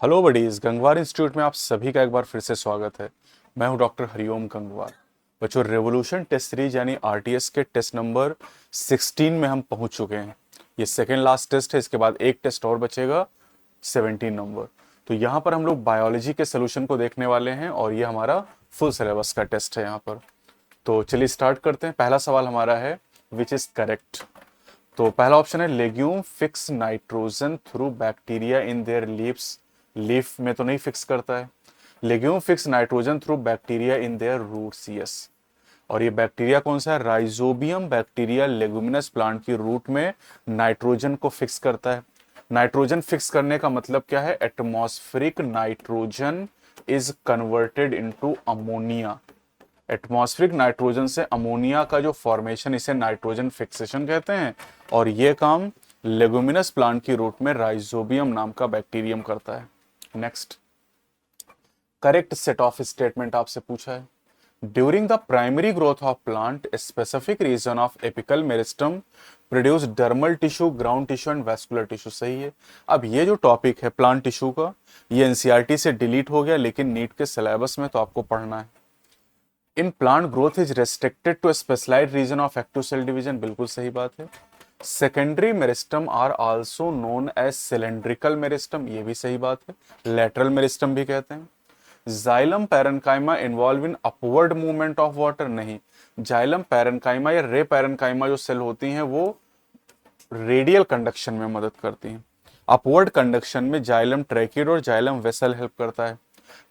Hello buddies, Gangwar institute में आप सभी का एक बार फिर से स्वागत है। मैं हूं डॉक्टर हरिओम गंगवार। बच्चों, रेवोल्यूशन टेस्ट सीरीज यानी आरटीएस के टेस्ट नंबर 16 में हम पहुंच चुके हैं। ये सेकेंड लास्ट टेस्ट है, इसके बाद एक टेस्ट और बचेगा 17 नंबर। तो यहाँ पर हम लोग बायोलॉजी के सोल्यूशन को देखने वाले हैं और ये हमारा फुल सिलेबस का टेस्ट है यहाँ पर। तो चलिए स्टार्ट करते हैं। पहला सवाल हमारा है विच इज करेक्ट। तो पहला ऑप्शन है legume fix nitrogen through bacteria in their leaves. Leaf में तो नहीं फिक्स करता है। Legume fix nitrogen through bacteria in their roots, yes. और ये बैक्टीरिया कौन सा है? राइजोबियम बैक्टीरिया लेगुमिनस प्लांट की रूट में नाइट्रोजन को फिक्स करता है। नाइट्रोजन फिक्स करने का मतलब क्या है? Atmospheric nitrogen is converted into ammonia. Atmospheric nitrogen से अमोनिया का जो फॉर्मेशन, इसे नाइट्रोजन फिक्सेशन कहते हैं। और ये काम लेगुमिनस प्लांट की रूट में राइजोबियम नाम का बैक्टीरियम करता है। Next, correct set of statement आपसे पूछा है। During the primary growth of plant specific region of apical meristem produce dermal tissue, ground tissue and vascular tissue. सही है। अब ये जो टॉपिक है प्लांट टिश्यू का, ये एनसीईआरटी से डिलीट हो गया, लेकिन नीट के सिलेबस में तो आपको पढ़ना है। In plant growth is restricted to specialized region of active cell division. बिल्कुल सही बात है। Secondary meristem are also known as cylindrical meristem, ये भी सही बात है। लेटरल मेरिस्टम भी कहते हैं। Xylem parenchyma involve in upward movement of water, नहीं। जाइलम पैरेन्काइमा या रे पैरेन्काइमा जो सेल होती हैं वो रेडियल कंडक्शन में मदद करती हैं। अपवर्ड कंडक्शन में जाइलम ट्रैकिड और जाइलम वेसल हेल्प करता है।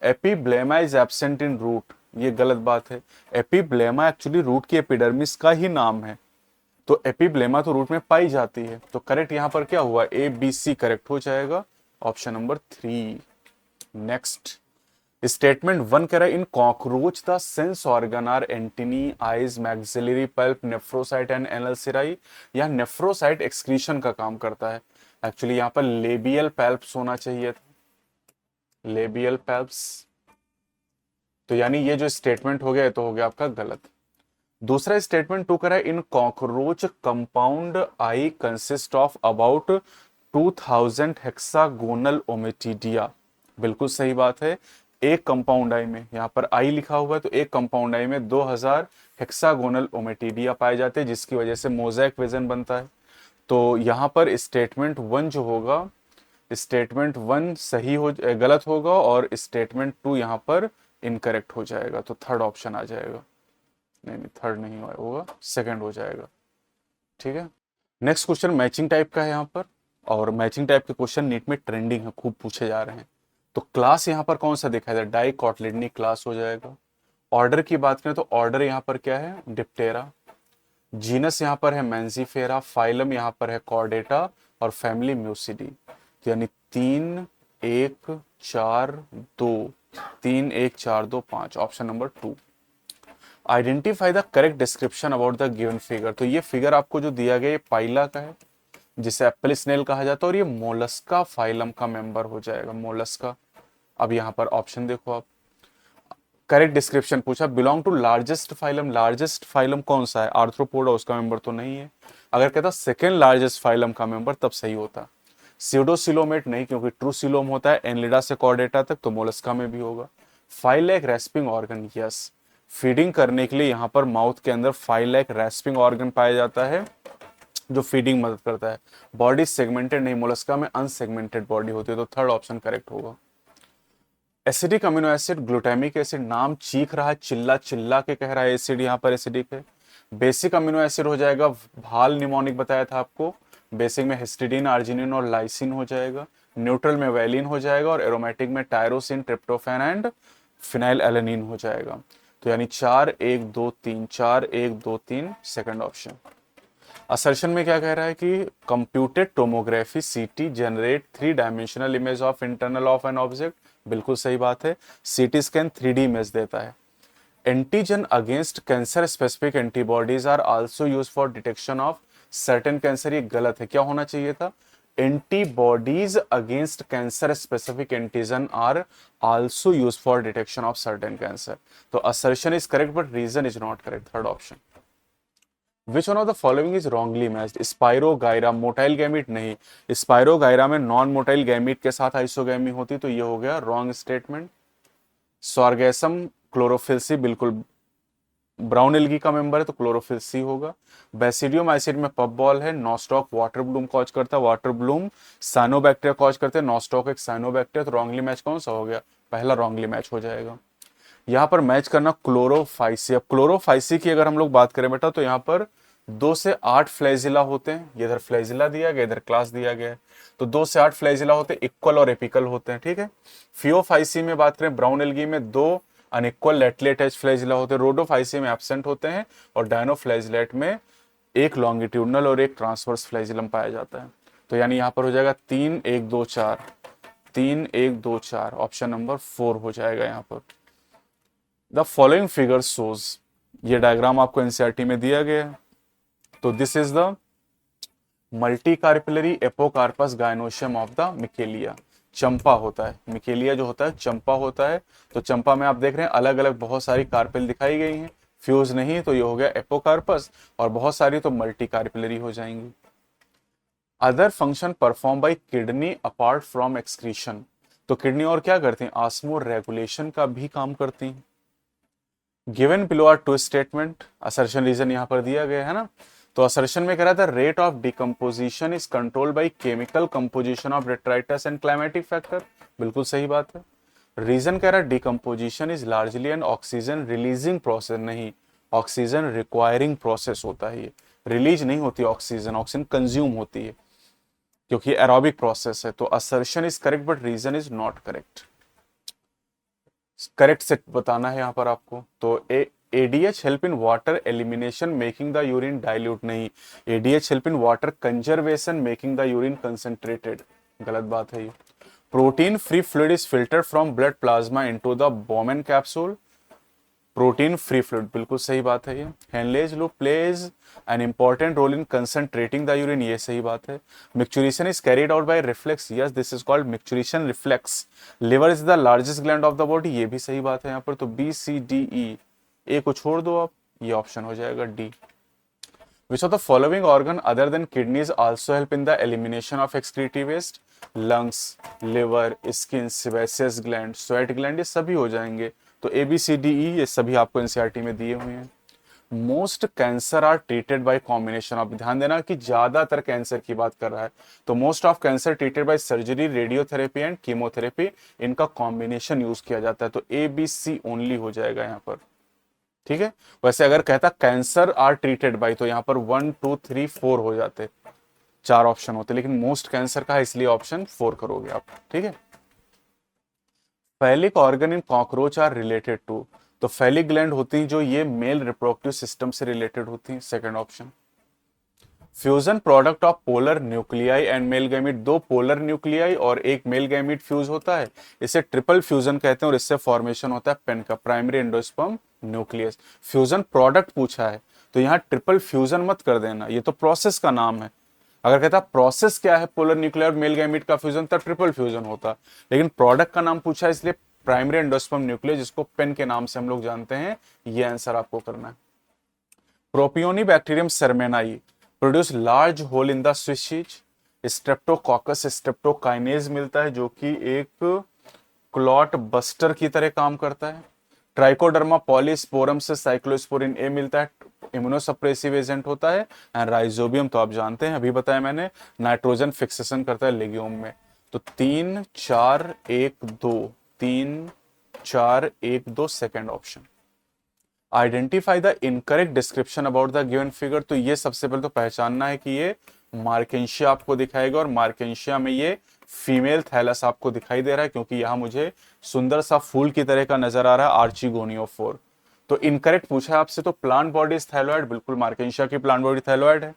एपीब्लेमा इज एब्सेंट इन रूट, ये गलत बात है। एपीब्लेमा एक्चुअली रूट की एपिडर्मिस का ही नाम है। तो एपीब्लेमा तो रूट में पाई जाती है। तो करेक्ट यहां पर क्या हुआ? ए बी सी करेक्ट हो जाएगा, ऑप्शन नंबर 3। नेक्स्ट, स्टेटमेंट 1 कह रहा है in cockroach the sense organ are antennae, eyes, maxillary palp, nephrocyte and anal cerci. या नेफ्रोसाइट एक्सक्रीशन का काम करता है। एक्चुअली यहां पर लेबियल पैल्प्स होना चाहिए था, लेबियल पैल्प्स। तो यानी ये जो स्टेटमेंट हो गया तो हो गया आपका गलत। दूसरा स्टेटमेंट 2 करा है in cockroach compound I consist of about 2000 hexagonal ommatidia. बिल्कुल सही बात है। एक कंपाउंड आई में, यहां पर आई लिखा हुआ है, तो एक कंपाउंड आई में 2000 हेक्सागोनल ओमेटिडिया पाए जाते हैं, जिसकी वजह से मोज़ेक विजन बनता है। तो यहां पर स्टेटमेंट 1 जो होगा, स्टेटमेंट 1 सही हो गलत होगा और स्टेटमेंट 2 यहां पर इनकरेक्ट हो जाएगा। तो थर्ड ऑप्शन आ जाएगा। नहीं नहीं, थर्ड नहीं होगा, सेकंड हो जाएगा। ठीक है। नेक्स्ट क्वेश्चन मैचिंग टाइप का है यहाँ पर। और मैचिंग टाइप के क्वेश्चन नीट में ट्रेंडिंग है, खूब पूछे जा रहे हैं। तो क्लास यहाँ पर कौन सा दिखाई दे? डाइकोटिलिडनी क्लास हो जाएगा। ऑर्डर की बात करें तो ऑर्डर यहाँ पर क्या है? डिप्टेरा। जीनस यहाँ पर है मेंजिफेरा। फाइलम यहाँ पर है कॉर्डेटा। और फैमिली म्यूसिडी। तो यानी 3 1 4 2, 3 1 4 2 5, option number 2। Identify the correct description about the given figure. तो ये फिगर आपको जो दिया गया ये पाइला का है, जिसे एप्पल स्नेल कहा जाता है, और ये मोलस्का फाइलम का मेंबर हो जाएगा, मोलस्का। अब यहाँ पर ऑप्शन देखो आप। करेक्ट डिस्क्रिप्शन पूछा, belong to largest phylum. Largest phylum कौन सा है? आर्थ्रोपोडा, उसका मेंबर तो नहीं है। अगर कहता सेकेंड लार्जेस्ट फाइलम का मेंबर, तब सही होता। सीडोसिलोमेट नहीं, क्योंकि ट्रूसिलोम होता है एनलिडा से कॉर्डेटा तक, तो मोलस्का में भी होगा। फाइलेक रेस्पिंग ऑर्गन, यस। फीडिंग करने के लिए यहाँ पर माउथ के अंदर फाइलेक रेस्पिंग ऑर्गन पाया जाता है, जो फीडिंग मदद करता है। बॉडी सेगमेंटेड नहीं, मोलस्का में अनसेगमेंटेड बॉडी होती है। तो थर्ड ऑप्शन करेक्ट होगा। Acidic amino acid glutamic acid, नाम चीख रहा है, चिल्ला चिल्ला के कह रहा है एसिड, यहाँ पर एसिडिक है। बेसिक अमीनो एसिड हो जाएगा, भाल निमोनिक बताया था आपको। बेसिक में हिस्टिडीन, आर्जिनिन और लाइसिन हो जाएगा। न्यूट्रल में वैलिन हो जाएगा। और एरोमेटिक में tyrosine, tryptophan and phenyl alanine हो जाएगा। तो यानी 4 1 2 3, 4 1 2 3, सेकंड ऑप्शन। असर्शन में क्या कह रहा है कि computed tomography CT generate 3 dimensional image of internal of an object. बिल्कुल सही बात है। सीटी स्कैन 3D इमेज देता है। Antigen against cancer specific antibodies are also use for detection of certain cancer, ये गलत है। क्या होना चाहिए था? Antibodies against cancer specific antigen are also use for detection of certain cancer. तो assertion is correct but reason is not correct, third option. Which one of the following is wrongly matched? Spirogyra motile gamete नहीं, spirogyra में non motile gamete के साथ isogamy होती, तो ये हो गया रॉन्ग स्टेटमेंट। स्वारगैसम क्लोरोफिल सी बिल्कुल ब्राउन एल्गी का मेंबर है, तो क्लोरोफिल सी होगा। बेसिडियम एसिड में पप बॉल है, नॉस्टॉक वाटर ब्लूम कॉज करता है, वाटर ब्लूम साइनोबैक्टीरिया कॉज करते हैं, नॉस्टॉक एक साइनोबैक्टीरिया, तो रॉन्गली मैच कौन सा हो गया? पहला रॉन्गली मैच हो जाएगा। यहाँ पर मैच करना क्लोरोफाइसी। अब क्लोरोफाइसी की अगर हम लोग बात करें बेटा, तो यहाँ पर 2 से 8 फ्लैजिला होते हैं, ये इधर फ्लैजिला दिया गया, इधर क्लास दिया गया है, तो 2 से 8 फ्लैजिला होते हैं, इक्वल और एपिकल होते हैं, ठीक है। फियोफाइसी में बात करें, ब्राउन एल्गी में 2 अनइक्वल लेटलेट एज फ्लैजिला होते हैं, रोडोफाइसी में एब्सेंट होते हैं, और डायनोफ्लैजिलेट में एक लॉन्गिट्यूडनल और एक ट्रांसवर्स फ्लैजिलम पाया जाता है। तो यानी यहाँ पर हो जाएगा 3 1 2 4, 3 1 2 4, ऑप्शन नंबर 4 हो जाएगा यहाँ पर। द फॉलोइंग फिगर शोज, ये डायग्राम आपको एनसीईआरटी में दिया गया है, तो this is the multi carpellary apocarpous gynoecium of the michelia. चंपा होता है, मिकेलिया जो होता है चंपा होता है, तो चंपा में आप देख रहे हैं अलग अलग बहुत सारी कार्पिल दिखाई गई हैं, फ्यूज नहीं तो ये हो गया एपोकार्पस, और बहुत सारी तो मल्टी कार्पिलरी हो जाएंगी। Other function perform by kidney apart from excretion, तो किडनी और क्या करती हैं? ऑस्मो रेगुलेशन का भी काम करती हैं। Given below are two statement, assertion reason यहां पर दिया गया है ना, तो असर्शन में कह रहा था rate of decomposition is controlled by chemical composition of detritus and climatic factor, बिल्कुल सही बात है। रीजन कह रहा है decomposition is largely N oxygen releasing process, नहीं, ऑक्सीजन रिक्वायरिंग प्रोसेस होता है, ये रिलीज नहीं होती ऑक्सीजन, ऑक्सीजन कंज्यूम होती है, क्योंकि एरोबिक प्रोसेस है। तो assertion is correct but reason is not correct. Correct set बताना है यहाँ पर आपको, तो ADH help in water elimination making the urine dilute, नहीं, ADH help in water conservation making the urine concentrated, गलत बात है ये। Protein free fluid is filtered from blood plasma into the Bowman capsule, protein free fluid, बिल्कुल सही बात है ये। Henle's loop plays an important role in concentrating the urine, ये सही बात है। Micturition is carried out by reflex, yes this is called micturition reflex. Liver is the largest gland of the body, ये भी सही बात है यहाँ पर, तो बी सी डी ई, ए को छोड़ दो आप, ये ऑप्शन हो जाएगा D. Which of the following organ other than kidneys also help in the elimination of excretory waste? Lungs, liver, skin, sebaceous gland, sweat gland, ये सभी हो जाएंगे, तो A B C D E ये सभी आपको एनसीईआरटी में दिए हुए हैं। Most cancer are treated by combination of, ध्यान देना कि ज्यादातर कैंसर की बात कर रहा है, तो most of cancer treated by surgery, radiotherapy and chemotherapy, इनका कॉम्बिनेशन यूज किया जाता है, तो ए बी सी ओनली हो जाएगा यहाँ पर, ठीक है। वैसे अगर कहता कैंसर आर ट्रीटेड बाय, तो यहाँ पर 1 2 3 4 हो जाते, 4 ऑप्शन होते, लेकिन मोस्ट कैंसर का है इसलिए ऑप्शन 4 करोगे आप, ठीक है। Phallic organ in cockroach are related to, तो फैलिक ग्लैंड होती हैं जो ये मेल रिप्रोडक्टिव सिस्टम से रिलेटेड होती हैं, second option. Fusion product of polar nuclei and male gamete, 2 polar nuclei और एक मेल गैमीट फ्यूज होता है, इसे ट्रिपल फ्यूजन कहते हैं, और इससे फॉर्मेशन होता है पेन का, primary endosperm nucleus. Fusion product पूछा है, तो यहाँ ट्रिपल फ्यूजन मत कर देना, ये तो प्रोसेस का नाम है। अगर कहता प्रोसेस क्या है पोलर न्यूक्लियर और मेल गैमीट का फ्यूजन, तब ट्रिपल फ्यूजन होता, लेकिन प्रोडक्ट का नाम पूछा है इसलिए प्राइमरी एंडोस्पर्म न्यूक्लियस, जिसको पेन के नाम से हम लोग जानते हैं, ये आंसर आपको करना है। Propionibacterium shermanii produce large hole in the Swiss, streptococcus streptokinase मिलता है जो कि एक क्लॉट बस्टर की तरह काम करता है। ट्राइकोडर्मा पॉलीस्पोरम से साइक्लोस्पोरिन ए मिलता है, इम्यूनोसप्रेसिव एजेंट होता है। एंड राइजोबियम तो आप जानते हैं, अभी बताया मैंने, नाइट्रोजन फिक्सेशन करता है लेग्यूम में। तो 3 4 1 2, 3 4 1 2 second option. Identify the incorrect description about the given figure, तो ये सबसे पहले तो पहचानना है कि ये मार्केंशिया आपको दिखाएगा, और मार्केंशिया में ये फीमेल थैलस आपको दिखाई दे रहा है, क्योंकि यहां मुझे सुंदर सा फूल की तरह का नजर आ रहा है आर्चिगोनियोफोर। तो इनकरेक्ट पूछा है आपसे, तो प्लांट बॉडी इज थैलोइड, बिल्कुल मार्केंशिया की प्लांट बॉडी थैलोइड है।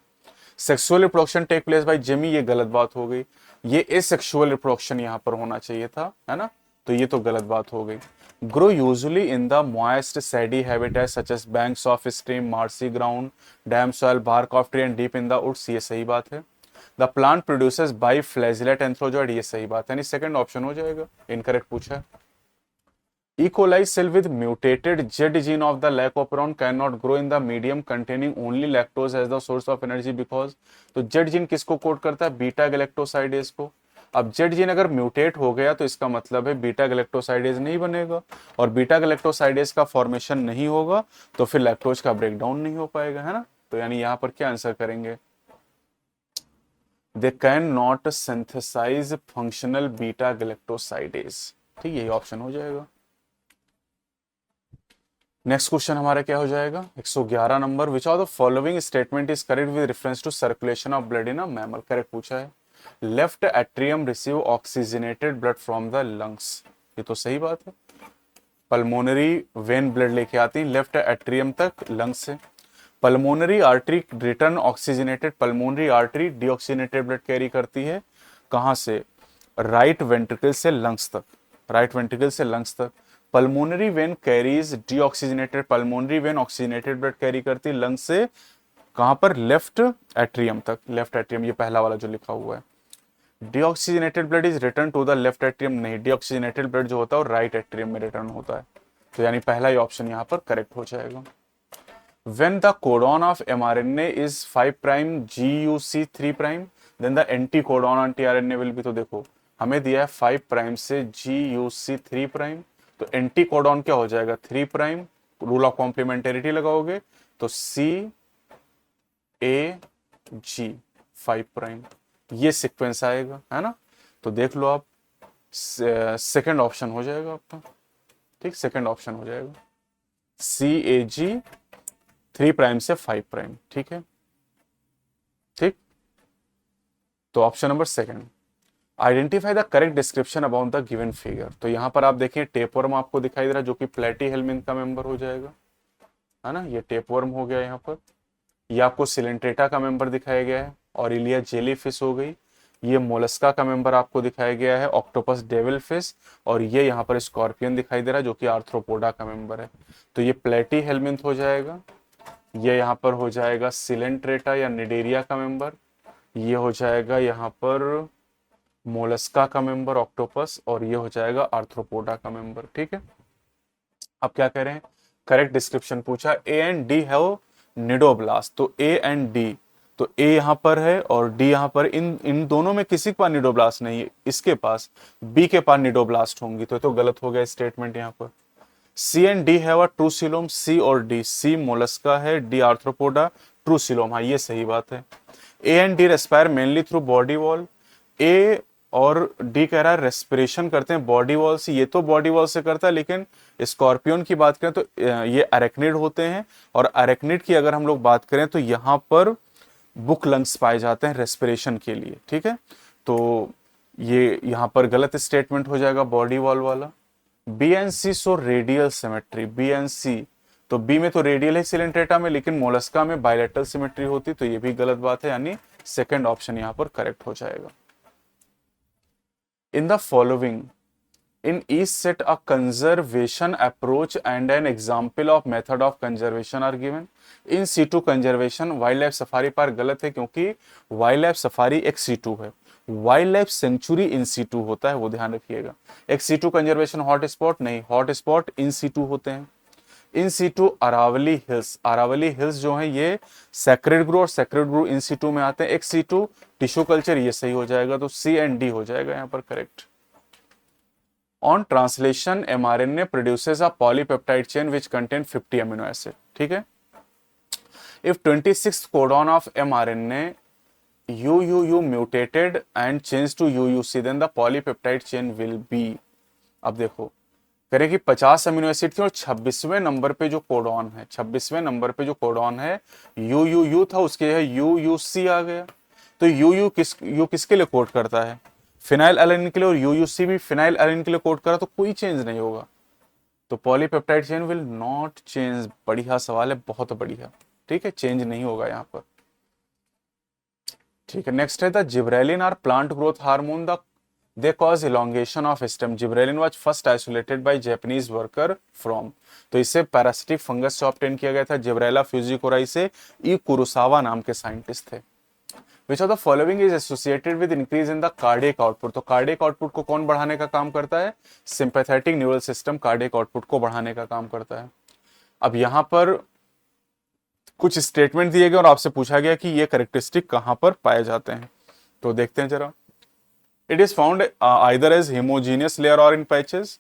Sexual reproduction take place by gemmae, ये गलत बात हो गई, ये एसेक्सुअल रिप्रोडक्शन यहां पर होना चाहिए था, है ना, तो ये तो गलत बात हो गई। Grow usually in the moist shady habitat such as banks of stream, marshy ground, damp soil, bark of tree and deep in the woods, ये सही बात है। The plant produces biflagellate antherozoid, ये सही बात है, यानी सेकंड ऑप्शन हो जाएगा, इनकरेक्ट पूछा है। E. coli cell with mutated Z gene of the lac operon cannot grow in the medium containing only lactose as the source of energy because, तो Z जीन किसको कोड करता है? Beta galactosidase को। अब Z gene अगर mutate हो गया तो इसका मतलब है बीटा गैलेक्टोसाइडेज नहीं बनेगा, और बीटा गैलेक्टोसाइडेज का फॉर्मेशन नहीं होगा तो फिर लैक्टोज का ब्रेकडाउन नहीं हो पाएगा, है ना। तो यानी यहां पर क्या आंसर करेंगे? They can not synthesize functional beta galactosidase. ठीक, यही ऑप्शन हो जाएगा। नेक्स्ट क्वेश्चन हमारा क्या हो जाएगा? 111 number. Which of the following statement is correct with reference to circulation of blood in a mammal? Correct पूछा है। Left atrium receive oxygenated blood from the lungs, ये तो सही बात है। पल्मोनरी वेन ब्लड लेके आती है लेफ्ट एट्रियम तक लंग्स से। Pulmonary artery return oxygenated, pulmonary artery deoxygenated blood carry करती है कहां से? राइट वेंट्रिकल से लंग्स तक, राइट वेंट्रिकल से लंग्स तक। Pulmonary vein carries deoxygenated, pulmonary vein oxygenated blood carry करती है लंग्स से कहां पर? लेफ्ट एट्रियम तक, लेफ्ट एट्रियम, ये पहला वाला जो लिखा हुआ है। Deoxygenated blood is return to the left atrium, नहीं, डीऑक्सीजनेटेड ब्लड जो होता है वो राइट एट्रियम में रिटर्न होता है। तो यानी पहला ही ऑप्शन यहां पर करेक्ट हो जाएगा। When the codon of mRNA is 5' GUC 3', then the anti-codon anti-RNA will be, तो देखो हमें दिया है 5' से GUC 3', तो एंटी कोडॉन क्या हो जाएगा? 3', रूल ऑफ कॉम्प्लीमेंटेरिटी लगाओगे तो CAG 5', ये सीक्वेंस आएगा, है ना। तो देख लो आप, सेकंड ऑप्शन हो जाएगा आपका। ठीक, सेकंड ऑप्शन हो जाएगा CAG 3' से 5'। ठीक है, ठीक। तो option number second. Identify the correct description about the given figure, तो यहां पर आप देखें टेपवर्म आपको दिखाई दे रहा है जो कि प्लेटी हेलमिंथ का मेंबर हो जाएगा, है ना। ये टेपवर्म हो गया यहाँ पर। ये आपको सिलेंट्रेटा का मेंबर दिखाया गया है, और इलिया जेलीफिश हो गई। ये मोलस्का का मेंबर आपको दिखाया गया है, ऑक्टोपस डेविल फिश, और ये यहाँ पर स्कॉर्पियन दिखाई दे रहा है जो कि आर्थ्रोपोडा का मेंबर है। तो ये प्लेटी हेलमिंथ हो जाएगा। ये यहाँ पर हो जाएगा सिलेंट्रेटा या निडेरिया का मेंबर। ये हो जाएगा यहाँ पर मोलस्का का मेंबर ऑक्टोपस, और ये हो जाएगा आर्थ्रोपोडा का मेंबर। ठीक है, अब क्या कह रहे हैं? करेक्ट डिस्क्रिप्शन पूछा। ए एंड डी हैव निडोब्लास्ट, तो ए एंड डी, तो ए यहां पर है और डी यहां पर, इन दोनों में किसी के पास निडोब्लास्ट नहीं है, इसके पास, बी के पास निडोब्लास्ट होंगी, तो गलत हो गया स्टेटमेंट यहां पर। C and D have a true coelom, C और डी, सी मोलस्का है, डी आर्थ्रोपोडा, ट्रूसिलोम, हाँ ये सही बात है। A and D respire mainly through body wall, A और डी कह रहा है रेस्पिरेशन करते हैं बॉडी वॉल से, ये तो बॉडी वॉल से करता है, लेकिन स्कॉर्पियन की बात करें तो ये अरेक्निड होते हैं, और अरेक्निड की अगर हम लोग बात करें तो यहाँ पर बुक लंग्स पाए जाते हैं रेस्पिरेशन के लिए। ठीक है, तो ये यहाँ पर गलत स्टेटमेंट हो जाएगा बॉडी वॉल वाला। B and C show radial symmetry, B and C, तो बी में तो रेडियल है सिलेंट्रेटा में, लेकिन मोलस्का में बायलैटरल सिमेट्री होती, तो ये भी गलत बात है, यानी सेकंड ऑप्शन यहाँ पर करेक्ट हो जाएगा। In the following, in each set a conservation approach and an example of method of conservation are given. In situ conservation wildlife safari पर गलत है, क्योंकि wildlife safari ex situ है, wildlife sanctuary in situ होता है, वो ध्यान रखिएगा। Ex situ conservation hot spot नहीं, हॉट स्पॉट इन सीटू होते हैं। In situ Aravalli hills, Aravalli hills जो है ये सेक्रेड ग्रो और सेक्रेड ग्रो इन सीटू में आते हैं। एक सीटू टिश्यू कल्चर, ये सही हो जाएगा, तो सी एंड डी हो जाएगा यहाँ पर correct. On translation mRNA produces a polypeptide chain which contain 50 amino acid. ठीक है, if 26th codon of mRNA UUU mutated and change to UUC then the polypeptide chain will be. अब देखो करें कि 50 अमीनो एसिड थी और 26वें number पे जो कोडॉन है, 26वें नंबर पे जो कोडॉन है UUU था, उसके है UUC आ गया। तो यू किसके लिए कोड करता है? फिनाइल एलानिन के लिए, और UUC भी फिनाइल एलानिन के लिए कोड करा, तो कोई चेंज नहीं होगा, तो polypeptide chain will not change. बढ़िया सवाल है, बहुत बढ़िया। ठीक है, चेंज नहीं होगा यहाँ पर। ठीक है, नेक्स्ट है the gibberellin are plant growth hormone, the they cause elongation of stem. Gibberellin was first isolated by Japanese worker from, तो इसे पैरासिटिक फंगस से ऑब्टेन किया गया था, जिब्रेला फ्यूजिकोराई से। ई कुरुसावा नाम के साइंटिस्ट थे। विच of the following is associated with increase in the cardiac output. तो कार्डियक आउटपुट को कौन बढ़ाने का काम करता है? Sympathetic neural system cardiac output को बढ़ाने का काम करता है। अब यहां पर कुछ स्टेटमेंट दिए गए और आपसे पूछा गया कि ये कैरेक्टरिस्टिक कहां पर पाए जाते हैं, तो देखते हैं जरा। It is found either as homogeneous layer or in patches.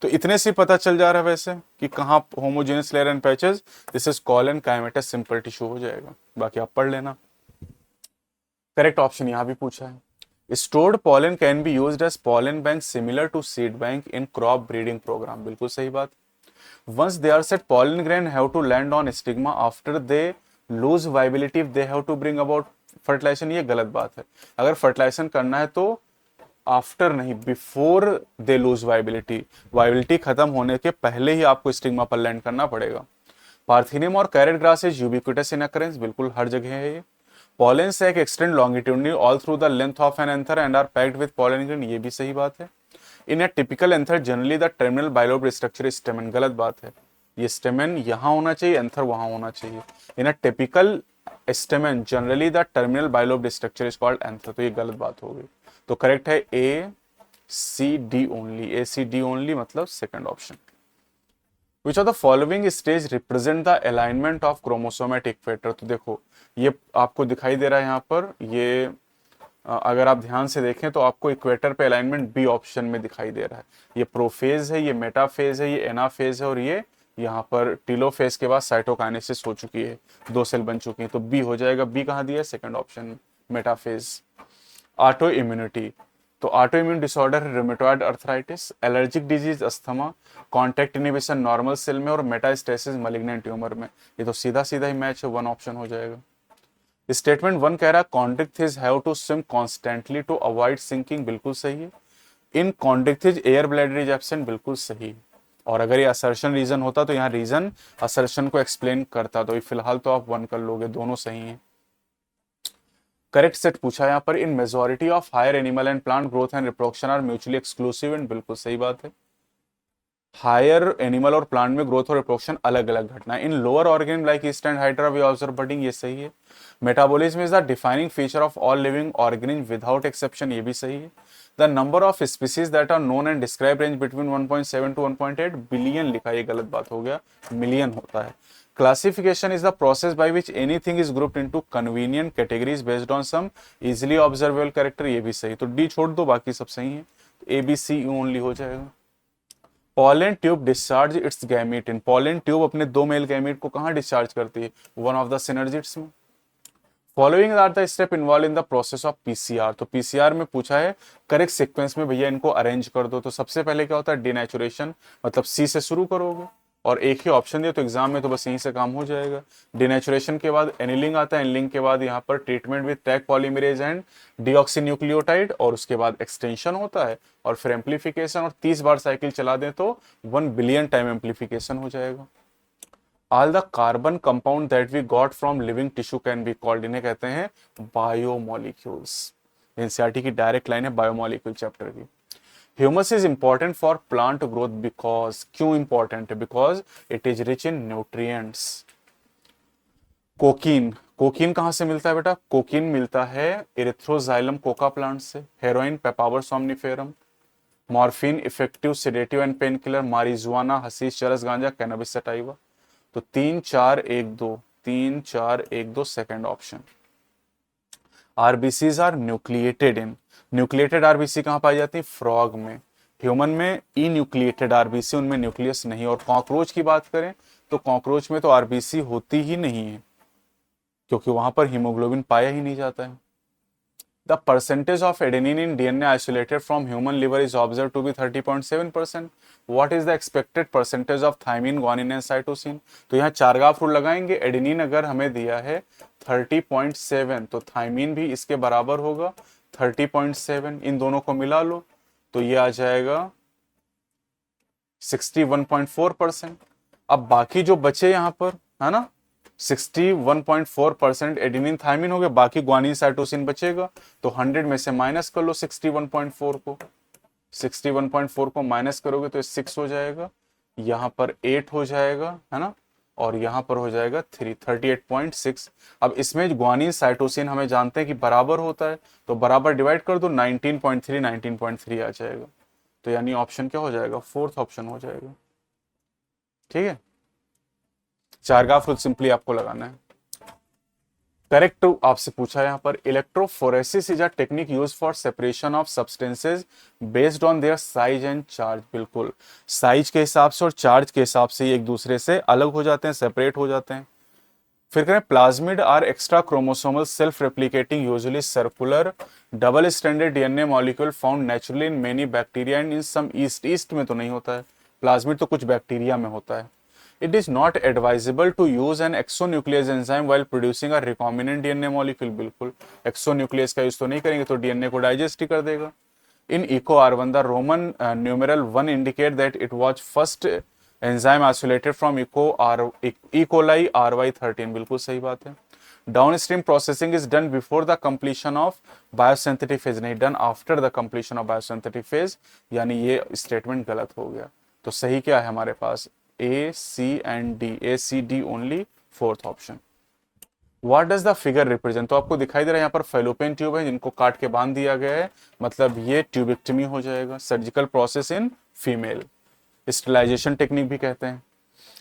तो इतने से पता चल जा रहा है वैसे कि कहां homogeneous layer and patches, this is collenchymatous simple tissue हो जाएगा, बाकी आप पढ़ लेना। करेक्ट ऑप्शन यहां भी पूछा है। Stored pollen can be used as pollen bank similar to seed bank in crop breeding program, बिल्कुल सही बात। Once they are set, pollen grain have to land on stigma after they lose viability if they have to bring about fertilization। ये गलत बात है। अगर fertilisation करना है तो आफ्टर नहीं, before they lose viability, viability खत्म होने के पहले ही आपको स्टिग्मा पर लैंड करना पड़ेगा। पार्थिनियम और carrot grass is ubiquitous in occurrence, बिल्कुल हर जगह है ये। Pollen sac extend longitudinally all through the length of an anther and are packed with pollen grain, ये भी सही बात है। In a typical anther generally the terminal bilobe structure is stamen, गलत बात है। ये स्टेमन यहां होना चाहिए, एंथर वहां होना चाहिए। In a typical stamen generally the terminal bilobe structure is called anther, तो ये गलत बात हो गई। तो करेक्ट है A C D only, A C D only मतलब second option. Which of the following stage represent the alignment of chromosomatic equator. तो देखो ये आपको दिखाई दे रहा है यहाँ पर, ये अगर आप ध्यान से देखें तो आपको इक्वेटर पे अलाइनमेंट बी ऑप्शन में दिखाई दे रहा है। ये प्रोफेज है, ये मेटाफेज है, ये एनाफेज है और ये यहाँ पर टीलोफेज के बाद साइटोकाइनेसिस हो चुकी है, 2 सेल बन चुकी हैं, तो बी हो जाएगा। बी कहाँ दिया है? Second option metaphase. Autoimmunity, तो ऑटो इम्यून डिसऑर्डर है rheumatoid arthritis, allergic disease asthma, contact inhibition normal cell में और मेटास्टेसिस मैलिग्नेंट ट्यूमर में। ये तो सीधा सीधा ही मैच है, 1 ऑप्शन हो जाएगा। स्टेटमेंट 1 कह रहा है chondrichthyes have to swim constantly to avoid sinking, बिल्कुल सही है। In chondrichthyes air bladder is absent, बिल्कुल सही। और अगर ये असर्शन रीजन होता तो यहाँ रीजन असर्शन को एक्सप्लेन करता, तो फिलहाल तो आप 1 कर लोगे, दोनों सही हैं। करेक्ट सेट पूछा यहाँ पर, in majority of higher animal and plant growth and reproduction are mutually exclusive and, बिल्कुल सही बात है। हायर एनिमल और प्लांट में ग्रोथ और रिप्रोडक्शन अलग अलग घटना है। In lower organism like yeast and hydra we observe budding, ये सही है। Metabolism is the defining feature of all living organism without exception, ये भी सही है। The number of species that are known and describe range between 1.7 to 1.8 billion लिखा, ये गलत बात हो गया, मिलियन होता है। Classification is the process by which anything is grouped into convenient categories based on some easily observable character, ये भी सही। तो डी छोड़ दो, बाकी सब सही है। ए बी सी ओनली हो जाएगा। Pollen tube discharge its gamete in, pollen tube अपने 2 मेल गैमीट को कहां डिस्चार्ज करती है? वन ऑफ द सिनर्जिट्स में। Following are the step involve in the process of PCR, तो पीसीआर में पूछा है करेक्ट सीक्वेंस में भैया इनको अरेंज कर दो। तो सबसे पहले क्या होता है? डिनेचुरेशन, मतलब सी से शुरू करोगे और एक ही ऑप्शन दिया तो एग्जाम में तो बस यहीं से काम हो जाएगा। डिनेचुरेशन के बाद एनिलिंग आता है, एनिलिंग के बाद यहाँ पर treatment with taq polymerase and deoxynucleotide और उसके बाद एक्सटेंशन होता है और फिर एम्प्लीफिकेशन, और 30 बार साइकिल चला दें तो 1 बिलियन टाइम एम्प्लीफिकेशन हो जाएगा। All the carbon compound that we got from living tissue can be called, इन्हें कहते हैं बायोमोलिक्यूल्स। एनसीईआरटी की डायरेक्ट लाइन है बायोमोलिक्यूल चैप्टर की। Humus is important for plant growth because, क्यों इंपॉर्टेंट है? Because it is rich in nutrients. Cocaine, cocaine कहां से मिलता है बेटा? कोकीन मिलता है इरिथ्रोजाइलम कोका प्लांट से। Heroin papaver somniferum. Morphine effective sedative and pain killer, marijuana hashish चरस गांजा कैनबिस सटाइवा। तो 3 4 1 2, 3 4 1 2 second option. RBCs are nucleated in, nucleated RBC कहां पाई जाती है? फ्रॉग में। ह्यूमन में ई न्यूक्लिएटेड आरबीसी, उनमें न्यूक्लियस नहीं। और कॉकरोच की बात करें तो कॉकरोच में तो आरबीसी होती ही नहीं है क्योंकि वहां पर हीमोग्लोबिन पाया ही नहीं जाता है। The percentage of adenine in DNA isolated from human liver is observe to be 30.7%। What is the expected percentage of thymine, guanine and cytosine? तो यहाँ चारगाफ रूल लगाएंगे। एडेनिन अगर हमें दिया है 30.7 तो थायमिन भी इसके बराबर होगा 30.7, इन दोनों को मिला लो तो ये आ जाएगा 61.4%। अब बाकी जो बचे यहाँ पर है ना 61.4% एडेनिन थायमिन हो गया, बाकी ग्वानिन साइटोसिन बचेगा तो 100 में से माइनस कर लो 61.4 को, 61.4 को माइनस करोगे तो 6 हो जाएगा, यहाँ पर 8 हो जाएगा है ना, और यहाँ पर हो जाएगा 38.6। अब इसमें ग्वानिन साइटोसिन हमें जानते हैं कि बराबर होता है, तो बराबर डिवाइड कर दो, 19.3 19.3 आ जाएगा। तो यानी ऑप्शन क्या हो जाएगा, फोर्थ ऑप्शन हो जाएगा। ठीक है, चार का फुल सिंपली आपको लगाना है। करेक्ट आपसे पूछा है यहाँ पर, electrophoresis is a technique use for separation of substances based on their size and charge. बिल्कुल, साइज के हिसाब से और चार्ज के हिसाब से एक दूसरे से अलग हो जाते हैं, सेपरेट हो जाते हैं। फिर करें, plasmid are extra chromosomal self replicating usually circular double stranded DNA molecule found naturally in many bacteria and in some yeast में तो नहीं होता है, प्लाज्मिड तो कुछ बैक्टीरिया में होता है। It is not advisable to use an exonuclease enzyme while producing a recombinant DNA molecule. बिल्कुल, एक्सोन्यूक्लियस का यूज तो नहीं करेंगे, तो डीएनए को डाइजेस्ट ही कर देगा। In EcoR1, the Roman numeral 1 indicate that it was first enzyme isolated from E. coli RY13। बिल्कुल सही बात है। Downstream processing is done before the completion of biosynthetic phase, नहीं done after the completion of biosynthetic phase, यानी ये statement गलत हो गया। तो सही क्या है हमारे पास, A, C and D, A, C, D only, fourth option. What does the figure represent, तो आपको दिखाई दे रहा है यहाँ पर फेलोपियन ट्यूब है जिनको काट के बांध दिया गया है, मतलब ये ट्यूबिक्टमी हो जाएगा। Surgical process in female, sterilization technique भी कहते हैं।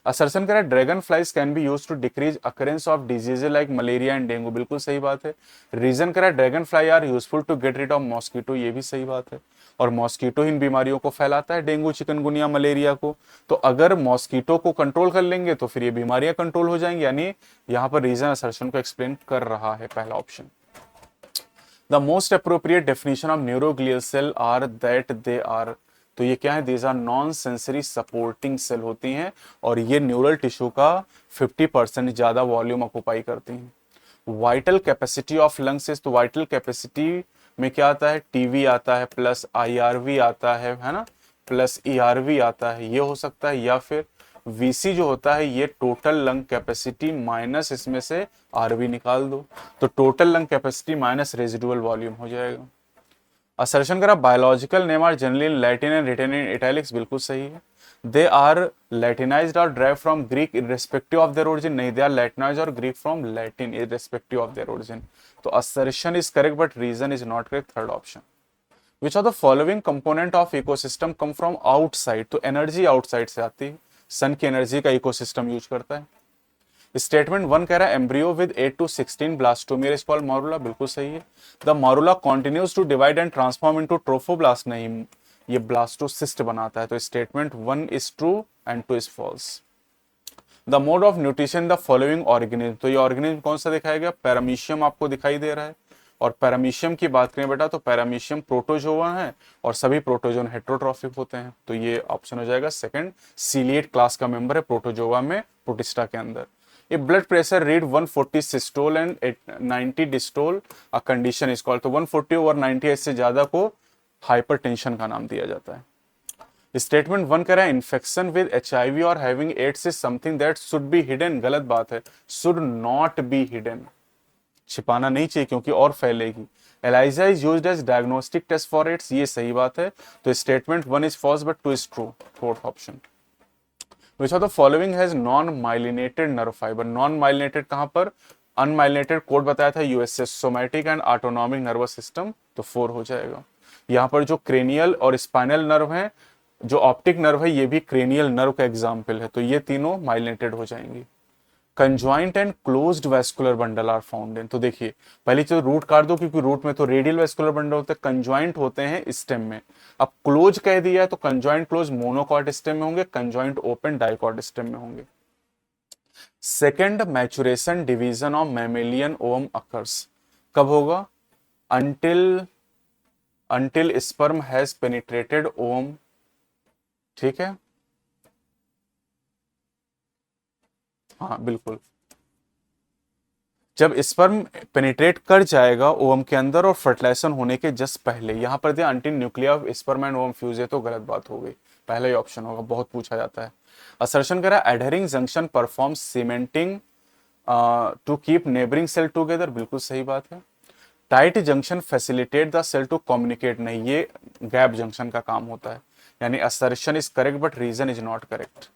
असर्शन करा, dragon flies can be use to decrease occurrence of disease like malaria and dengue. बिल्कुल सही बात है। रीजन करा, dragon fly are useful to get rid of mosquito. ये भी सही बात है, और मॉस्किटो इन बीमारियों को फैलाता है, डेंगू, चिकनगुनिया, मलेरिया को। तो अगर मॉस्किटो को कंट्रोल कर लेंगे तो फिर ये बीमारियां कंट्रोल हो जाएंगी, यानी यहाँ पर रीजन असर्शन को एक्सप्लेन कर रहा है पहला option. The most appropriate definition of neuroglial cell are that they are, तो ये क्या है, these are non sensory supporting cell होती हैं, और ये न्यूरल टिश्यू का 50% ज्यादा वॉल्यूम ऑक्युपाई करती हैं। वाइटल कैपेसिटी ऑफ लंग्स, तो वाइटल कैपेसिटी में क्या आता है, टीवी आता है, प्लस आईआरवी आता है ना, प्लस ईआरवी आता है, ये हो सकता है। या फिर वीसी जो होता है ये टोटल लंग कैपेसिटी माइनस इसमें से आरवी निकाल दो, तो total lung capacity minus residual volume हो जाएगा। असर्शन करा, biological name are generally in Latin and written in italics. बिल्कुल सही है। दे आर लैटिनाइज्ड और derived from Greek irrespective of their origin, नहीं, दे आर लैटिनाइज्ड और Greek from Latin irrespective of their origin. तो assertion is correct but reason is not correct, third option. Which of the following component of ecosystem come from outside, तो energy outside से आती है, सन की energy का ecosystem use करता है। Statement 1 कह रहा है embryo with 8 to 16 blastomere is called morula. बिल्कुल सही है। The morula continues to divide and transform into trophoblast, नहीं, ये ब्लास्टोसिस्ट बनाता है। तो statement 1 is true and 2 is false. The mode of nutrition the following organism, तो ये ऑर्गेनिज्म कौन सा दिखाया गया, पैरामीशियम आपको दिखाई दे रहा है। और पैरामीशियम की बात करें बेटा तो पैरामीशियम प्रोटोजोआ है, और सभी प्रोटोजोन हेट्रोट्रॉफिक होते हैं, तो ये ऑप्शन हो जाएगा सेकंड। सीलिएट क्लास का मेंबर है प्रोटोजोआ में, प्रोटिस्टा के अंदर। If blood pressure read 140 systole and 90 diastole, a condition is called, तो 140 ओवर 90 से ज्यादा को हाइपरटेंशन का नाम दिया जाता है। स्टेटमेंट 1 कह रहा है इन्फेक्शन विद HIV और having AIDS is something that should be hidden. गलत बात है, शुड नॉट बी हिडन, छिपाना नहीं चाहिए क्योंकि और फैलेगी। ELISA is used as diagnostic test for AIDS, ये सही बात है। तो statement 1 is false but 2 is true, fourth option. Which of the following has non-myelinated nerve fiber? Non-myelinated कहां पर, अनमाइलिनेटेड कोड बताया था USS, somatic and autonomic nervous system, तो 4 हो जाएगा। यहाँ पर जो क्रेनियल और स्पाइनल नर्व है, जो ऑप्टिक नर्व है, ये भी क्रेनियल नर्व का एग्जाम्पल है, तो ये तीनों माइलिनेटेड हो जाएंगी। Conjoint and closed vascular bundle are found in, तो देखिए पहले तो रूट काट दो क्योंकि रूट में तो रेडियल वैस्कुलर बंडल होते हैं, कंजॉइंट होते हैं स्टेम में। अब क्लोज कह दिया है तो कंजॉइंट क्लोज मोनोकॉट स्टेम में होंगे, कंजॉइंट ओपन डाइकॉट स्टेम में होंगे। Second, maturation division of mammalian ovum occurs, कब होगा, until sperm has penetrated ovum, ठीक है, हाँ बिल्कुल, जब स्पर्म पेनिट्रेट कर जाएगा ओवम के अंदर और फर्टिलाइजेशन होने के जस्ट पहले। यहां पर दिया until nuclei of sperm and ovum fuse, तो गलत बात हो गई, पहला ही ऑप्शन होगा, बहुत पूछा जाता है। असर्शन करा adhering junction perform cementing to keep neighbouring cell together, बिल्कुल सही बात है। Tight junction facilitate the cell to communicate, नहीं, ये गैप जंक्शन का काम होता है, यानी assertion is correct but reason is not correct.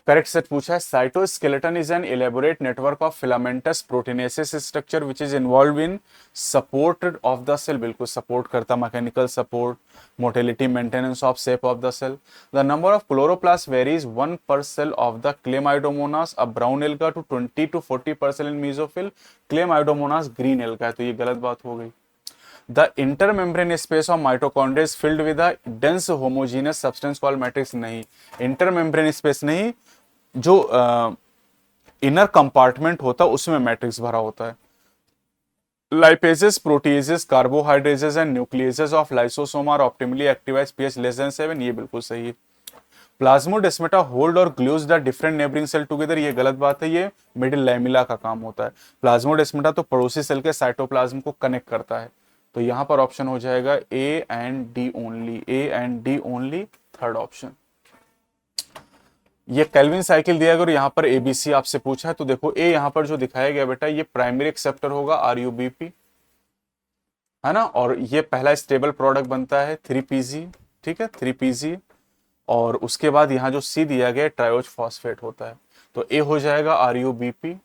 Correct set पूछा है, cytoskeleton is an elaborate network of filamentous proteinaceous structure which is involve in support of the cell, बिल्कुल सपोर्ट करता, mechanical support, motility, maintenance of shape of the cell. The number of chloroplast varies 1 per cell of the Chlamydomonas, a brown alga, to 20 to 40% in mesophyll, Chlamydomonas green alga है, तो ये गलत बात हो गई। The intermembrane space of mitochondria is filled with a dense homogeneous substance called matrix, नहीं, intermembrane space नहीं, जो इनर कंपार्टमेंट होता है उसमें मैट्रिक्स भरा होता है। Lipases, proteases, carbohydrases and nucleases of lysosome are optimally active at pH less than 7, ये बिल्कुल सही है। प्लाज्मोडेस्माटा होल्ड और glues the different neighbouring cell together, ये गलत बात है, ये मिडिल लैमिला का काम होता है। प्लाज्मोडेस्माटा तो पड़ोसी सेल के साइटोप्लाज्म को कनेक्ट करता है, तो यहां पर ऑप्शन हो जाएगा A and D only, A and D only, third option. ये केल्विन साइकिल दिया अगर यहाँ पर एबीसी आपसे पूछा है तो देखो ए यहाँ पर जो दिखाया गया बेटा ये प्राइमरी एक्सेप्टर होगा आरयूबीपी, है ना, और ये पहला स्टेबल प्रोडक्ट बनता है 3PG, ठीक है 3PG, और उसके बाद यहाँ जो सी दिया गया ट्रायोज फॉस्फेट होता है, तो ए हो जाएगा आरयूबीपी,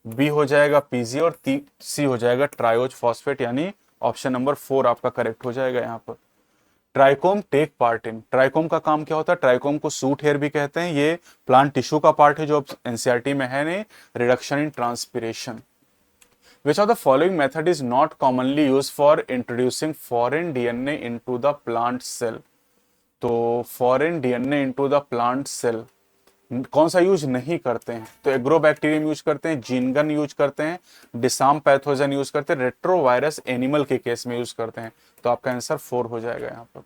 बी हो जाएगा पीजी और सी हो जाएगा ट्रायोज फॉस्फेट, यानी ऑप्शन नंबर 4 आपका करेक्ट हो जाएगा यहाँ पर। Trichome take part in, trichome का काम क्या होता है, ट्राइकोम को सूट हेयर भी कहते हैं, ये प्लांट टिश्यू का पार्ट है जो एनसीईआरटी में है नहीं, reduction in transpiration. Which of the following method is not commonly use for introducing foreign DNA into the plant cell, तो foreign DNA into the plant cell कौन सा यूज नहीं करते हैं, तो एग्रोबैक्टीरियम यूज करते हैं, जीनगन यूज करते हैं, डिसाम पैथोजन यूज करते हैं, रेट्रोवायरस एनिमल के केस में यूज करते हैं, तो आपका आंसर 4 हो जाएगा यहाँ पर।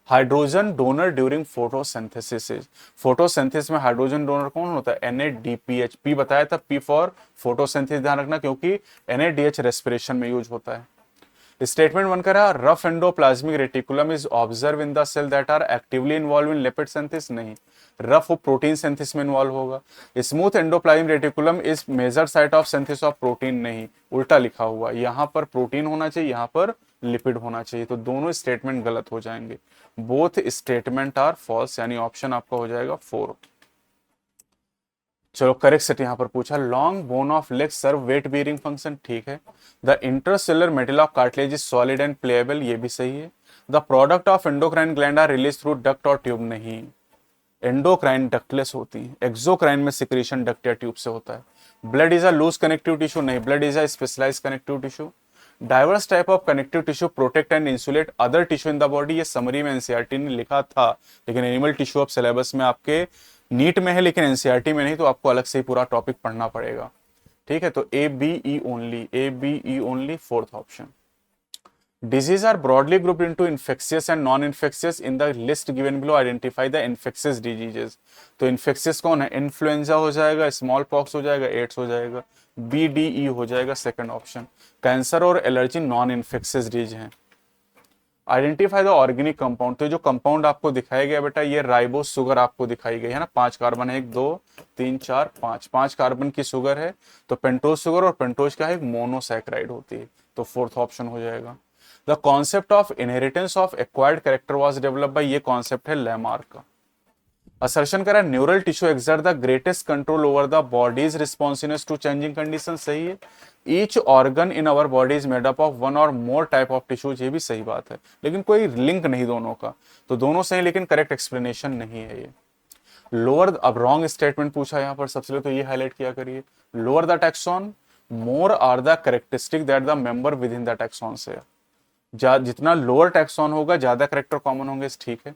Hydrogen donor during photosynthesis, photosynthesis में हाइड्रोजन डोनर कौन होता है, NADPH, पी बताया था, पी फॉर फोटोसिंथेसिस ध्यान रखना क्योंकि NADH रेस्पिरेशन में यूज होता है। स्टेटमेंट 1 करा, rough endoplasmic reticulum is observe in the cell that are actively involve in lipid synthesis, नहीं, रफ प्रोटीन सिंथेसिस में इन्वॉल्व होगा। Smooth endoplasmic reticulum is major site of synthesis of protein, नहीं, उल्टा लिखा हुआ, यहां पर प्रोटीन होना चाहिए, यहां पर लिपिड होना चाहिए, तो दोनों स्टेटमेंट गलत हो जाएंगे, बोथ स्टेटमेंट आर फॉल्स, यानी ऑप्शन आपका हो जाएगा 4। चलो करेक्ट सेट यहां पर पूछा, long bone of leg serve weight bearing function, ठीक है। The intercellular metal of cartilage is solid and pliable, ये भी सही है। The product of endocrine gland are release through duct और ट्यूब, नहीं, एंडोक्राइन डक्टलेस होती है, एक्सोक्राइन में सिक्रीशन डक्ट या ट्यूब से होता है। Blood is a loose connective tissue, नहीं, blood is a specialised connective tissue. Diverse type of connective tissue protect and insulate other tissue in the body, ये summary में एनसीईआरटी ने लिखा था, लेकिन एनिमल टिश्यू ऑफ सिलेबस में आपके NEET में है लेकिन एनसीईआरटी में नहीं, तो आपको अलग से ही पूरा टॉपिक पढ़ना पड़ेगा, ठीक है। तो ABE only, ABE only, fourth option. Diseases are broadly grouped into infectious and non-infectious. In the list given below, identify the infectious diseases. तो infectious कौन है, इन्फ्लुएंजा हो जाएगा, स्मॉल पॉक्स हो जाएगा, एड्स हो जाएगा, BDE हो जाएगा सेकंड ऑप्शन। कैंसर और एलर्जी नॉन इन्फेक्शियस डिजीज हैं। आइडेंटिफाई द ऑर्गेनिक कंपाउंड, तो जो कंपाउंड आपको दिखाया गया बेटा ये राइबोस शुगर आपको दिखाई गई है ना, 5 कार्बन है, 1 2 3 4 5 कार्बन की शुगर है, तो पेंटोज शुगर, और पेंटोज क्या है, मोनोसैकेराइड होती है, तो फोर्थ ऑप्शन हो जाएगा। The concept of inheritance of acquired character was developed by, ये कॉन्सेप्ट है लैमार्क का। असर्शन करा, neural tissue exert the greatest control over the body's responsiveness to changing condition, सही है। Each organ in our body is made up of 1 or more type of tissues, ये भी सही बात है, लेकिन कोई लिंक नहीं दोनों का, तो दोनों सही लेकिन करेक्ट एक्सप्लेनेशन नहीं है ये। लोअर, अब रॉन्ग स्टेटमेंट पूछा यहाँ पर सबसे, तो ये हाईलाइट किया करिए, lower the taxon more are the characteristic that the member within the taxon share, जितना लोअर टैक्सॉन होगा ज्यादा करेक्टर कॉमन होंगे, ठीक है।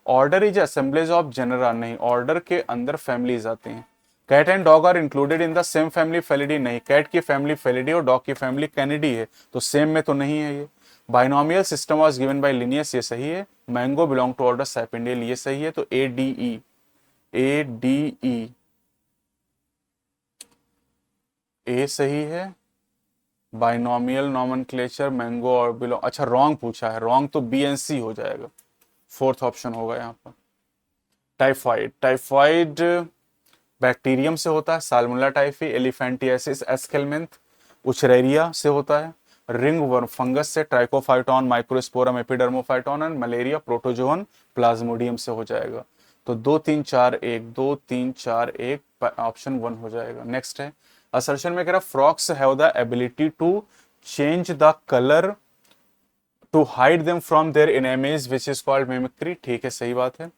Order is assemblies of genera, नहीं, ऑर्डर के अंदर फैमिलीज आती हैं। Cat and dog are included in the same family felidae, नहीं, कैट की फैमिली फेलिडी और डॉग की फैमिली कैनिडी है, तो सेम में तो नहीं है ये। Binomial system was given by Linnaeus, ये सही है। Mango belong to order sapindales, ये सही है, तो ADE, ADE, ए सही है। बाइनोमियल नॉमेनक्लेचर मैंगो और बिलोंग, अच्छा रॉन्ग पूछा है, रॉन्ग तो B and C हो जाएगा, फोर्थ ऑप्शन होगा यहाँ पर। टाइफाइड, टाइफाइड बैक्टीरियम से होता है, साल्मोनेला टाइफी, एलिफेंटियासिस एस्केलमेंथ उचरेरिया से होता है, रिंग वर्म फंगस से, Trichophyton microsporum Epidermophyton, and malaria protozoan Plasmodium से हो जाएगा। तो 2 3 4 1, 2 3 4 1 ऑप्शन 1 हो जाएगा। नेक्स्ट है असर्शन में कह रहा frogs have the ability to change the colour to hide them from their enemies which is called mimicry. ठीक है, सही बात है।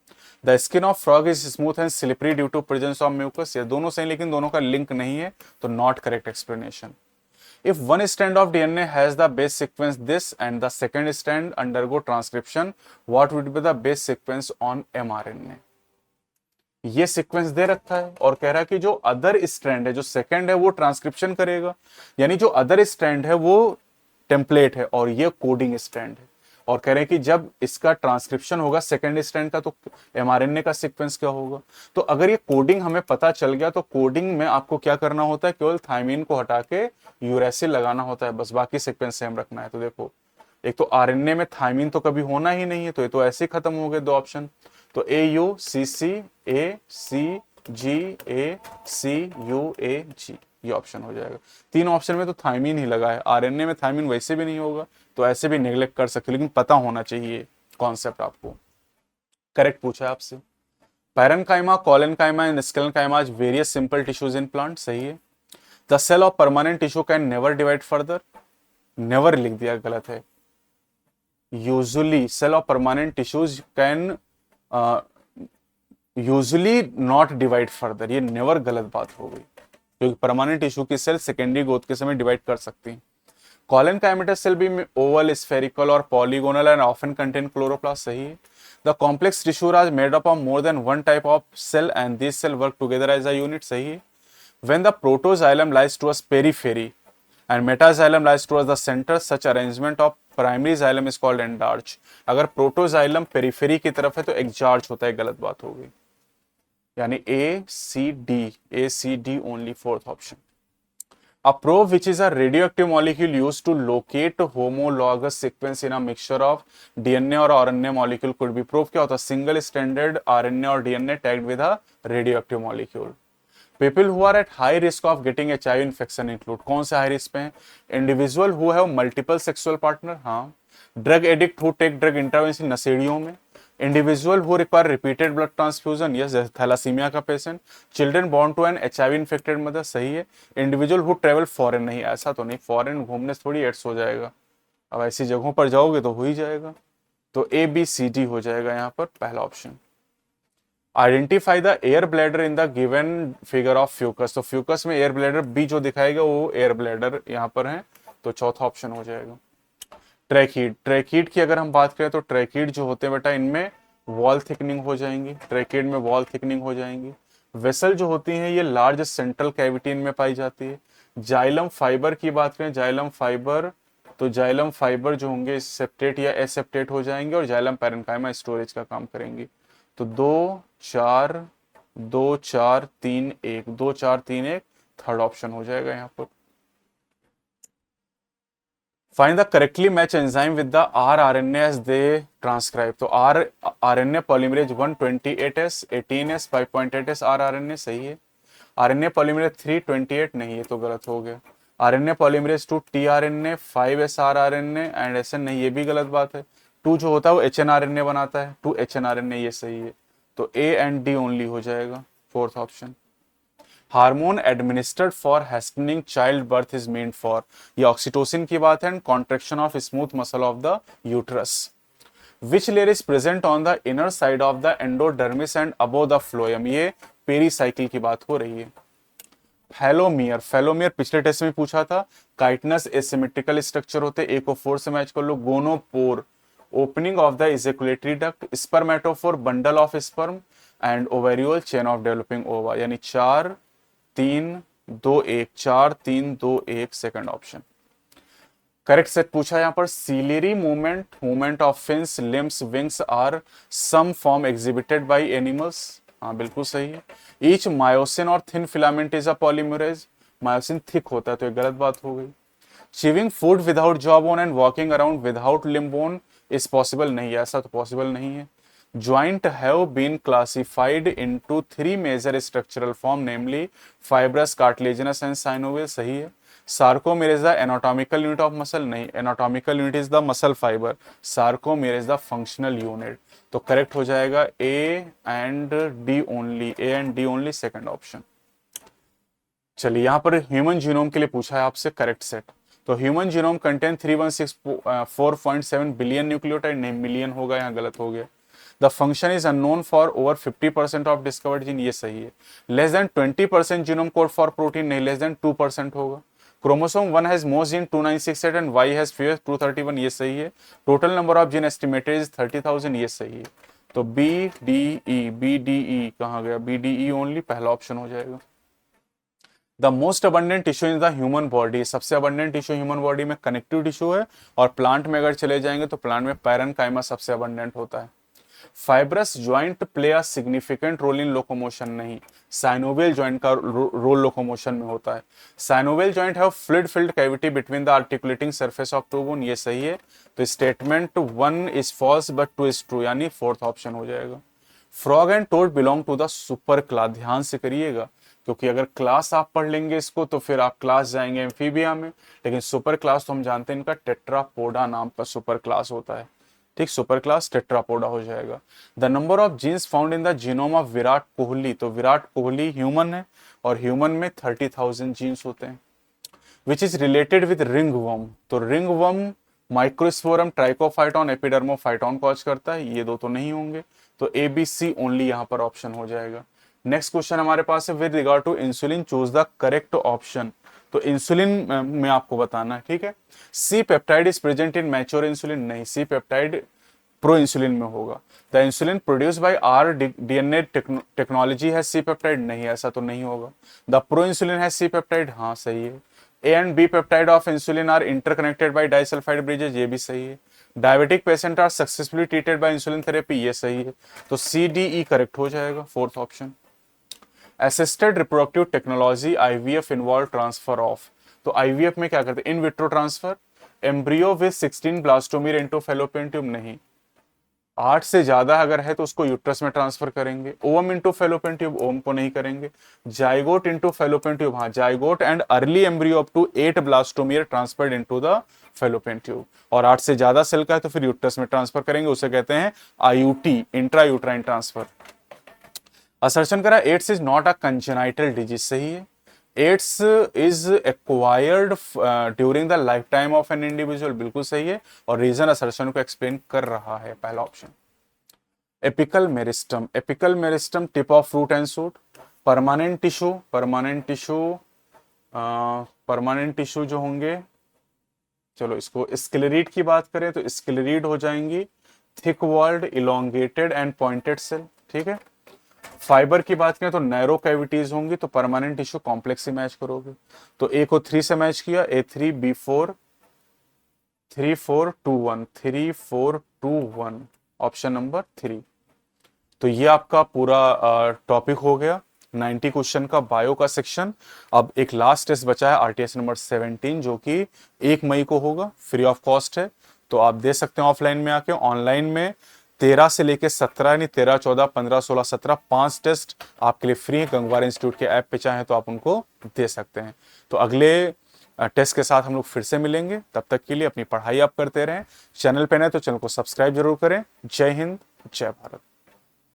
The skin of frog is smooth and slippery due to presence of mucus. ये दोनों सही, लेकिन दोनों का लिंक नहीं है, तो not correct explanation. If one strand of DNA has the base sequence this and the second strand undergo transcription, what would be the base sequence on mRNA? ये सीक्वेंस दे रखा है और कह रहा है कि जो अदर स्ट्रैंड है, जो सेकंड है, वो ट्रांसक्रिप्शन करेगा, यानी जो अदर स्ट्रैंड है वो टेम्पलेट है और ये कोडिंग स्ट्रैंड है। और कह रहे हैं कि जब इसका ट्रांसक्रिप्शन होगा सेकंड स्ट्रैंड का, तो एमआरएनए का सीक्वेंस क्या होगा। तो अगर ये कोडिंग हमें पता चल गया तो कोडिंग में आपको क्या करना होता है, केवल थायमीन को हटा के यूरेसिल लगाना होता है, बस बाकी सीक्वेंस सेम रखना है। तो देखो, एक तो आरएनए में थायमीन तो कभी होना ही नहीं है, तो ये तो ऐसे ही खत्म हो गए 2 ऑप्शन। तो ए you see C A C ji A C U A जी, ये ऑप्शन हो जाएगा। 3 ऑप्शन में तो थायमीन ही लगा है, आरएनए में थायमीन वैसे भी नहीं होगा, तो ऐसे भी नेग्लेक्ट कर सकते, लेकिन पता होना चाहिए कॉन्सेप्ट आपको। करेक्ट पूछा है आपसे। Parenchyma, collenchyma and sclerenchyma are various simple tissues in plant, सही है। The cell of permanent tissue can never divide further, never लिख दिया, गलत है। Usually cell of permanent tissues can usually not divide further, ये नेवर गलत बात हो गई, क्योंकि परमानेंट टिश्यू की सेल सेकेंडरी ग्रोथ के समय डिवाइड कर सकती हैं। कोलेन्काइमेटस सेल भी ओवल, स्फेरिकल और polygonal and often contain chloroplast, सही है। The complex tissue are made up of more than one type of cell and this cell work together as a unit, सही है। When the protoxylem lies towards periphery and metaxylem lies towards the center, such arrangement of primary xylem is called endarch। अगर protoxylem periphery की तरफ है तो एक्जार्च होता है, गलत बात हो गई, यानी A C D only, 4th option. A probe which is a radioactive molecule used to locate homologous sequence in a mixture of DNA और RNA molecule could be probe क्या होता है, single stranded RNA और DNA tagged with a radioactive molecule। People who are at high risk of getting HIV infection include, कौन से high risk पे हैं, individual who have multiple sexual partner, हाँ। Drug addict who take drug intervention, नशेड़ियों में। Individual who require repeated blood transfusion, yes, thalassaemia का patient. Children born to an HIV infected mother, सही है। इंडिविजुअल हु ट्रेवल फॉरेन, नहीं, ऐसा तो नहीं, फॉरेन घूमने से थोड़ी एड्स हो जाएगा, अब ऐसी जगहों पर जाओगे तो हो ही जाएगा। तो ABCD हो जाएगा यहाँ पर पहला option. Identify the air bladder in the given figure of Fucus, तो फ्यूकस में एयर ब्लैडर बी जो दिखाएगा वो एयर ब्लैडर यहाँ पर है, तो चौथा ऑप्शन हो जाएगा। ट्रैकीड, ट्रैकीड की अगर हम बात करें तो ट्रैकीड जो होते हैं बेटा, इनमें वॉल थिकनिंग हो जाएंगी, ट्रैकीड में वॉल थिकनिंग हो जाएंगी। वेसल जो होती हैं ये लार्ज सेंट्रल कैविटी इनमें पाई जाती है। जाइलम फाइबर की बात करें, जाइलम फाइबर, तो जाइलम फाइबर जो होंगे सेप्टेट या एसेप्टेट हो जाएंगे और जाइलम पैरेन्काइमा स्टोरेज का काम करेंगे। तो 2 4 2 4 3 1, 2 4 3 1, थर्ड ऑप्शन हो जाएगा यहाँ पर। Find the correctly match enzyme with the rRNA as they transcribe, तो rRNA polymerase 128S 18S 5.8S rRNA, सही है। RNA पॉलीमरेज 328 नहीं, ये तो गलत हो गया। RNA polymerase 2 tRNA 5S rRNA and SN नहीं, ये भी गलत बात है। 2 जो होता है वो HNRNA बनाता है, 2 HNRNA, ये सही है। तो A एंड D ओनली हो जाएगा, 4th option. Hormone administered for hastening child birth is meant for, ये ऑक्सीटोसिन की बात है, and contraction of smooth muscle of the uterus. Which layer is present on the inner side of the endodermis and above the phloem, ये pericycle की बात हो रही है। फैलोमियर, फैलोमियर पिछले टेस्ट में पूछा था, काइटनस एसिमेट्रिकल स्ट्रक्चर होते, ए को 4 से मैच कर लो। Gonopore, opening of the ejaculatory duct. Spermatophore, bundle of sperm and ovariole, chain of developing ova, यानी 4 3 2 1, 4 3 2 1, सेकंड ऑप्शन। करेक्ट सेट पूछा यहां पर, ciliary movement of fins, limbs, wings are some form exhibited by animals, हाँ बिल्कुल सही है। Each myosin और thin filament is a polymerase, myosin thick होता है, तो ये गलत बात हो गई। Chewing food without jaw bone and walking around without limb bone is possible, नहीं, ऐसा तो पॉसिबल नहीं है। Joint have been classified into 3 major structural form, namely fibrous, cartilaginous and synovial, सही है। Sarcomere is the anatomical unit of muscle, नहीं, anatomical unit is the muscle fibre, sarcomere is the functional unit. तो correct हो जाएगा A and D only, A and D only, second option. चलिए यहाँ पर human genome के लिए पूछा है आपसे करेक्ट सेट। तो human genome contain 316.4.7 billion nucleotide, नहीं मिलियन होगा, यहाँ गलत हो गया। The function is unknown for over 50% of discovered gene, ये सही है। Less than 20% genome code for protein, नहीं, लेस देन 2% होगा। Chromosome 1 has most gene 2968 and Y has fewest 231, ये सही है। Total number of gene estimated is 30,000, ये सही है। तो बी डी ई कहाँ गया, बी डी ई ओनली, पहला ऑप्शन हो जाएगा। The most abundant tissue in the human body, सबसे अबंडेंट टिश्यू ह्यूमन बॉडी में कनेक्टिव टिश्यू है, और प्लांट में अगर चले जाएंगे तो प्लांट में पैरेन्काइमा सबसे अबंडेंट होता है। Fibrous joint play a significant role in locomotion, नहीं, साइनोवियल ज्वाइंट का रोल लोकोमोशन में होता है। Synovial joint have fluid filled cavity between the articulating surface of two bone, ये सही है। तो statement 1 is false but 2 is true, यानी फोर्थ ऑप्शन हो जाएगा। Frog and toad belong to the super class, ध्यान से करिएगा, क्योंकि अगर क्लास आप पढ़ लेंगे इसको तो फिर आप क्लास जाएंगे एम्फीबिया में, लेकिन सुपर क्लास तो हम जानते हैं इनका टेट्रापोडा नाम का सुपर क्लास होता है। ठीक, सुपर क्लास टेट्रापोडा हो जाएगा। The number of genes found in the genome of Virat Kohli, तो विराट कोहली ह्यूमन है और ह्यूमन में 30,000 जीन्स होते हैं। Which is related with ringworm, तो ringworm Microsporum Trichophyton Epidermophyton cause करता है, ये दो तो नहीं होंगे, तो ए बी सी ओनली यहाँ पर ऑप्शन हो जाएगा। नेक्स्ट क्वेश्चन हमारे पास है with regard to insulin choose the correct option. तो इंसुलिन में आपको बताना है, ठीक है। C peptide is present in mature insulin, नहीं, सी पेप्टाइड प्रो इंसुलिन में होगा। The insulin produce by r DNA technology है सी पेप्टाइड, नहीं, ऐसा तो नहीं होगा। द प्रो इंसुलिन है सी पेप्टाइड, हाँ सही है। A and B peptide of insulin are interconnected by disulphide bridges, ये भी सही है। Diabetic patient are successfully treated by insulin therapy, ये सही है। तो सी डी ई करेक्ट हो जाएगा, fourth option. Assisted reproductive technology IVF involve transfer of, तो आईवीएफ में क्या करते हैं, in vitro transfer, embryo with 16 blastomere into Fallopian tube, नहीं, 8 से ज्यादा अगर है तो उसको यूट्रस में ट्रांसफर करेंगे। Ovum into Fallopian tube, ovum को नहीं करेंगे। जाइगोट इनटू फैलोपियन ट्यूब, हाँ, zygote and early embryo up to 8 blastomere transferred into the Fallopian tube, और 8 से ज्यादा सेल का है तो फिर यूट्रस में ट्रांसफर करेंगे, उसे कहते हैं IUT, intrauterine transfer. Assertion करा AIDS is not a congenital disease, सही है। AIDS is acquired during the lifetime of an individual, बिल्कुल सही है, और रीजन असर्शन को एक्सप्लेन कर रहा है, पहला option. Apical meristem, apical meristem tip of fruit and shoot, permanent tissue, permanent tissue जो होंगे, चलो इसको स्क्लेरिड की बात करें तो स्क्लेरिड हो जाएंगी thick walled, elongated and pointed cell, ठीक है। फाइबर की बात करें तो नैरो कैविटीज होंगी, तो परमानेंट टिश्यू कॉम्प्लेक्स से मैच करोगे, तो ए को 3 से मैच किया, A3 B4 3 4 2 1 3 4 2 1, ऑप्शन नंबर 3। तो ये आपका पूरा टॉपिक हो गया 90 क्वेश्चन का बायो का सेक्शन। अब एक लास्ट टेस्ट बचा है आरटीएस नंबर 17, जो कि 1 मई को होगा, फ्री ऑफ कॉस्ट है, तो आप दे सकते हैं ऑफलाइन में आके। ऑनलाइन में 13 से लेके 17, यानी 13 14 15 16 17 5 टेस्ट आपके लिए फ्री है, गंगवार इंस्टीट्यूट के ऐप पे चाहे तो आप उनको दे सकते हैं। तो अगले टेस्ट के साथ हम लोग फिर से मिलेंगे, तब तक के लिए अपनी पढ़ाई आप करते रहें। चैनल पे नए तो चैनल को सब्सक्राइब जरूर करें। जय हिंद, जय भारत।